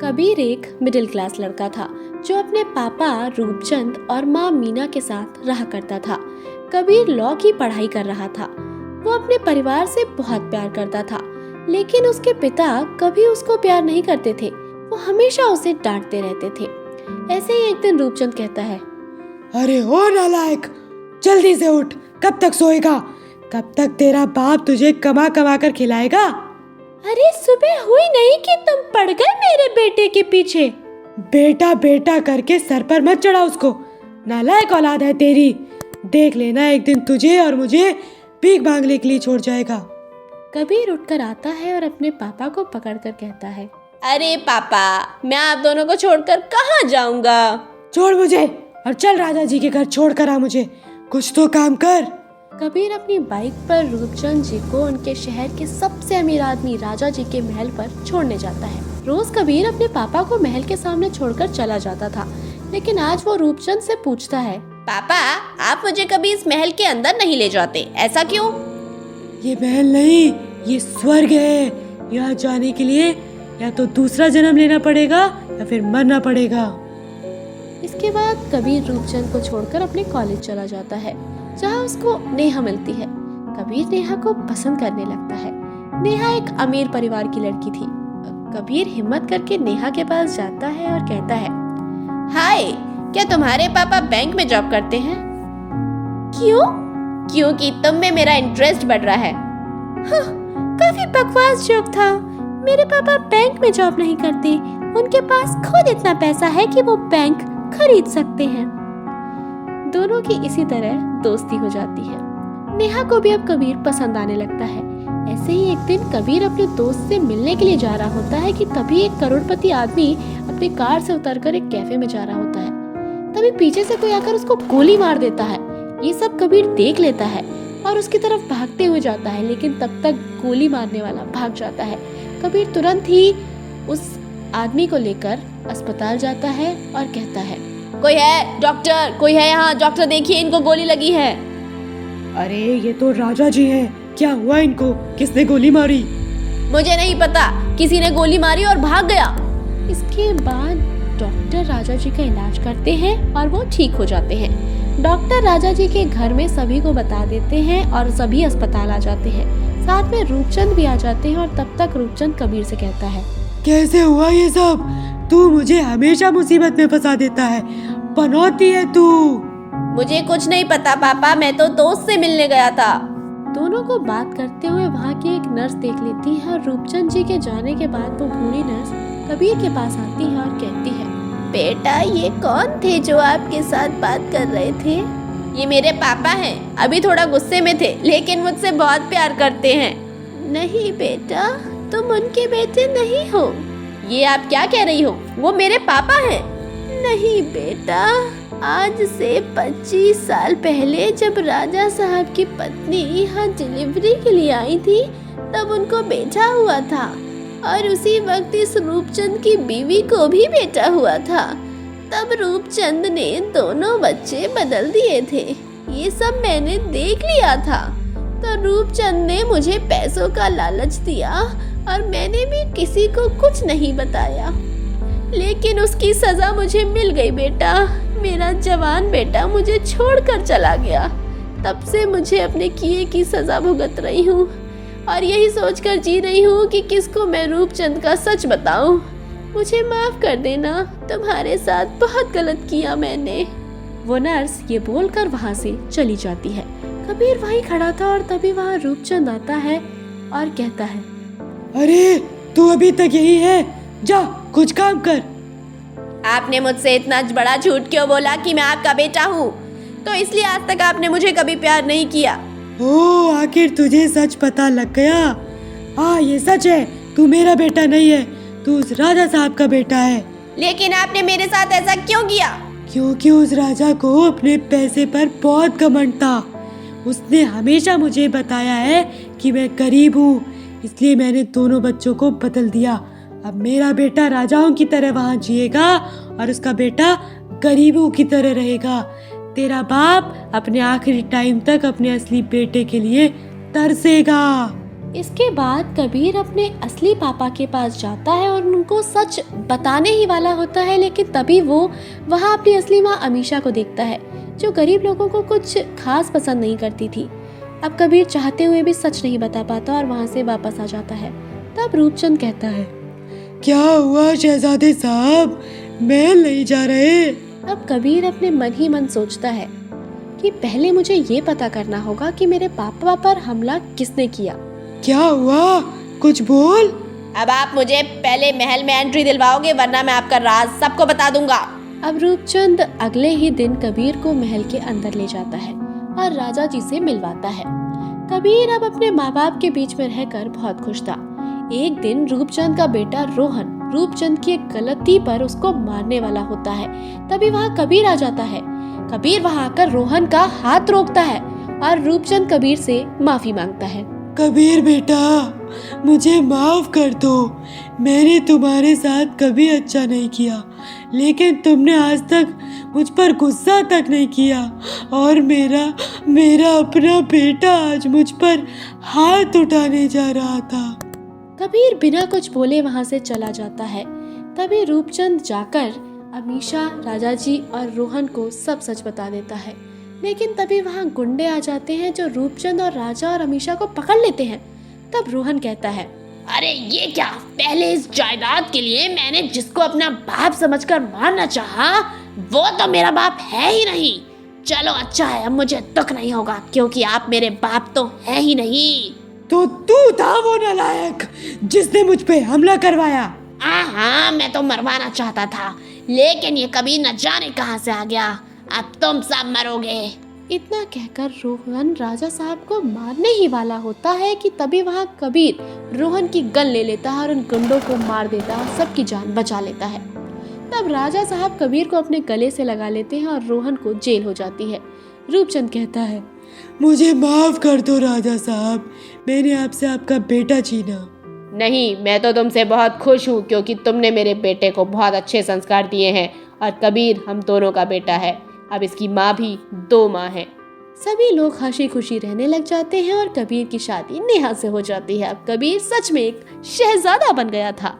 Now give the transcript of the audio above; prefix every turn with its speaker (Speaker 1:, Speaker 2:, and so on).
Speaker 1: कबीर एक middle class लड़का था जो अपने पापा रूपचंद और माँ मीना के साथ रहा करता था। कबीर लॉ की पढ़ाई कर रहा था। वो अपने परिवार से बहुत प्यार करता था, लेकिन उसके पिता कभी उसको प्यार नहीं करते थे। वो हमेशा उसे डांटते रहते थे। ऐसे ही एक दिन रूपचंद कहता है,
Speaker 2: अरे ओ नालायक, जल्दी से उठ, कब तक सोएगा? कब तक तेरा बाप तुझे कमा कमा कर खिलाएगा?
Speaker 1: अरे सुबह हुई नहीं कि तुम पड़ गए मेरे बेटे के पीछे।
Speaker 2: बेटा बेटा करके सर पर मत चढ़ा उसको, नालायक औलाद है तेरी। देख लेना एक दिन तुझे और मुझे भीख मांगने के लिए छोड़ जाएगा।
Speaker 1: कबीर उठकर आता है और अपने पापा को पकड़कर कहता है, अरे पापा, मैं आप दोनों को छोड़कर कहाँ जाऊंगा?
Speaker 2: छोड़ मुझे और चल राजा जी के घर छोड़ कर आ मुझे, कुछ तो काम कर।
Speaker 1: कबीर अपनी बाइक पर रूपचंद जी को उनके शहर के सबसे अमीर आदमी राजा जी के महल पर छोड़ने जाता है। रोज कबीर अपने पापा को महल के सामने छोड़कर चला जाता था, लेकिन आज वो रूपचंद से पूछता है, पापा, आप मुझे कभी इस महल के अंदर नहीं ले जाते, ऐसा क्यों?
Speaker 2: ये महल नहीं, ये स्वर्ग है। यहाँ जाने के लिए या तो दूसरा जन्म लेना पड़ेगा या फिर मरना पड़ेगा।
Speaker 1: इसके बाद कबीर रूपचंद को छोड़कर अपने कॉलेज चला जाता है, जहाँ उसको नेहा मिलती है। कबीर नेहा को पसंद करने लगता है। नेहा एक अमीर परिवार की लड़की थी। कबीर हिम्मत करके नेहा के पास जाता है और कहता है, हाय, क्या तुम्हारे पापा बैंक में जॉब करते हैं? क्यों? क्योंकि तुम में मेरा इंटरेस्ट बढ़ रहा है। हाँ, काफी बकवास जोक था। मेरे पापा बैंक में जॉब नहीं करते, उनके पास खुद इतना पैसा है कि वो बैंक खरीद सकते हैं। दोनों की इसी तरह दोस्ती हो जाती है। नेहा को भी अब कबीर पसंद आने लगता है। ऐसे ही एक दिन कबीर अपने दोस्त से मिलने के लिए जा रहा होता है कि तभी एक करोड़पति आदमी अपनी कार से उतरकर एक कैफे में जा रहा होता है। तभी पीछे से कोई आकर उसको गोली मार देता है। ये सब कबीर देख लेता है और उसकी तरफ भागते हुए जाता है, लेकिन तब तक गोली मारने वाला भाग जाता है। कबीर तुरंत ही उस आदमी को लेकर अस्पताल जाता है और कहता है, कोई है डॉक्टर, कोई है यहाँ, डॉक्टर देखिए, इनको गोली लगी है।
Speaker 2: अरे ये तो राजा जी हैं, क्या हुआ इनको? किसने गोली मारी?
Speaker 1: मुझे नहीं पता, किसी ने गोली मारी और भाग गया। इसके बाद डॉक्टर राजा जी का इलाज करते हैं और वो ठीक हो जाते हैं। डॉक्टर राजा जी के घर में सभी को बता देते हैं और सभी अस्पताल आ जाते हैं। साथ में रूपचंद भी आ जाते हैं और तब तक रूपचंद कबीर से कहता है, कैसे हुआ ये सब? तू मुझे हमेशा मुसीबत में फंसा देता है, पनौती है तू। मुझे कुछ नहीं पता पापा, मैं तो दोस्त से मिलने गया था। दोनों को बात करते हुए वहाँ की एक नर्स देख लेती है और रूपचंद जी के जाने के बाद वो बूढ़ी नर्स कबीर के पास आती है और कहती है, बेटा, ये कौन थे जो आपके साथ बात कर रहे थे? ये मेरे पापा हैं। अभी थोड़ा गुस्से में थे, लेकिन मुझसे बहुत प्यार करते हैं। नहीं बेटा, तुम उनके बेटे नहीं हो। ये आप क्या कह रही हो? वो मेरे पापा हैं। नहीं बेटा, आज से 25 साल पहले जब राजा साहब की पत्नी यहाँ डिलीवरी के लिए आई थी, तब उनको बेटा हुआ था और उसी वक्त इस रूपचंद की बीवी को भी बेटा हुआ था। तब रूपचंद ने दोनों बच्चे बदल दिए थे। ये सब मैंने देख लिया था। तो रूपचंद ने मुझे पैसों का लालच दिया और मैंने भी किसी को कुछ नहीं बताया, लेकिन उसकी सजा मुझे मिल गई बेटा। मेरा जवान बेटा मुझे छोड़कर चला गया। तब से मुझे अपने किए की सजा भुगत रही हूँ और यही सोचकर जी रही हूँ कि किसको मैं रूपचंद का सच बताऊँ। मुझे माफ कर देना, तुम्हारे साथ बहुत गलत किया मैंने। वो नर्स ये बोलकर वहाँ से चली जाती है। कबीर वहीं खड़ा था और तभी वहाँ रूपचंद आता है और कहता है, अरे
Speaker 2: तू अभी तक यही है? जा कुछ काम कर।
Speaker 1: आपने मुझसे इतना बड़ा झूठ क्यों बोला कि मैं आपका बेटा हूँ? तो इसलिए आज तक आपने मुझे कभी प्यार नहीं किया।
Speaker 2: ओ, आखिर तुझे सच पता लग गया। हाँ, ये सच है, तू मेरा बेटा नहीं है, तू उस राजा साहब का बेटा है।
Speaker 1: लेकिन आपने मेरे साथ ऐसा क्यों किया?
Speaker 2: क्योंकि उस राजा को अपने पैसे पर बहुत घमंड था। उसने हमेशा मुझे बताया है कि मैं गरीब हूँ, इसलिए मैंने दोनों बच्चों को बदल दिया। अब मेरा बेटा राजाओं की तरह वहाँ जिएगा और उसका बेटा गरीबों की तरह रहेगा। तेरा बाप अपने आखिरी टाइम तक अपने असली बेटे के लिए तरसेगा।
Speaker 1: इसके बाद कबीर अपने असली पापा के पास जाता है और उनको सच बताने ही वाला होता है, लेकिन तभी वो वहाँ अपनी असली माँ अमीशा को देखता है, जो गरीब लोगों को कुछ खास पसंद नहीं करती थी। अब कबीर चाहते हुए भी सच नहीं बता पाता और वहाँ से वापस आ जाता है। तब रूपचंद कहता है,
Speaker 2: क्या हुआ शहजादे साहब, महल नहीं जा रहे?
Speaker 1: अब कबीर अपने मन ही मन सोचता है कि पहले मुझे ये पता करना होगा कि मेरे पापा पर हमला किसने किया।
Speaker 2: क्या हुआ, कुछ बोल।
Speaker 1: अब आप मुझे पहले महल में एंट्री दिलवाओगे, वरना मैं आपका राज सबको बता दूंगा। अब रूपचंद अगले ही दिन कबीर को महल के अंदर ले जाता है और राजा जी से मिलवाता है। कबीर अब अपने माँ बाप के बीच में रहकर बहुत खुश था। एक दिन रूपचंद का बेटा रोहन रूपचंद की एक गलती पर उसको मारने वाला होता है। तभी वहाँ कबीर आ जाता है। कबीर वहाँ आकर रोहन का हाथ रोकता है और रूपचंद कबीर से माफी मांगता है।
Speaker 2: कबीर बेटा, मुझे माफ कर दो, मैंने तुम्हारे साथ कभी अच्छा नहीं किया, लेकिन तुमने आज तक मुझ पर गुस्सा तक नहीं किया और मेरा अपना बेटा आज मुझ पर हाथ उठाने जा रहा था।
Speaker 1: कबीर बिना कुछ बोले वहाँ से चला जाता है। तभी रूपचंद जाकर अमीशा, राजा जी और रोहन को सब सच बता देता है, लेकिन तभी वहाँ गुंडे आ जाते हैं जो रूपचंद और राजा और अमीशा को पकड़ लेते हैं। तब रोहन कहता है, अरे ये क्या, पहले इस जायदाद के लिए मैंने जिसको अपना बाप समझकर मारना चाहा वो तो मेरा बाप है ही नहीं। चलो अच्छा है, अब मुझे दुख नहीं होगा क्योंकि आप मेरे बाप तो है ही नहीं।
Speaker 2: तो तू था वो नालायक जिसने मुझ पे हमला करवाया?
Speaker 1: हाँ, मैं तो मरवाना चाहता था, लेकिन ये कबीर न जाने कहां से आ गया। अब तुम सब मरोगे। इतना कहकर रोहन राजा साहब को मारने ही वाला होता है कि तभी वहाँ कबीर रोहन की गन ले लेता है और उन गुंडों को मार देता है, सबकी जान बचा लेता है। तब राजा साहब कबीर को अपने गले से लगा लेते हैं और रोहन को जेल हो जाती है। रूपचंद कहता है,
Speaker 2: मुझे माफ कर दो राजा साहब, मैंने आपसे आपका बेटा छीना।
Speaker 1: नहीं, मैं तो तुमसे बहुत खुश हूँ क्योंकि तुमने मेरे बेटे को बहुत अच्छे संस्कार दिए हैं और कबीर हम दोनों का बेटा है। अब इसकी माँ भी 2 माँ है। सभी लोग हंसी खुशी रहने लग जाते हैं और कबीर की शादी नेहा से हो जाती है। अब कबीर सच में एक शहजादा बन गया था।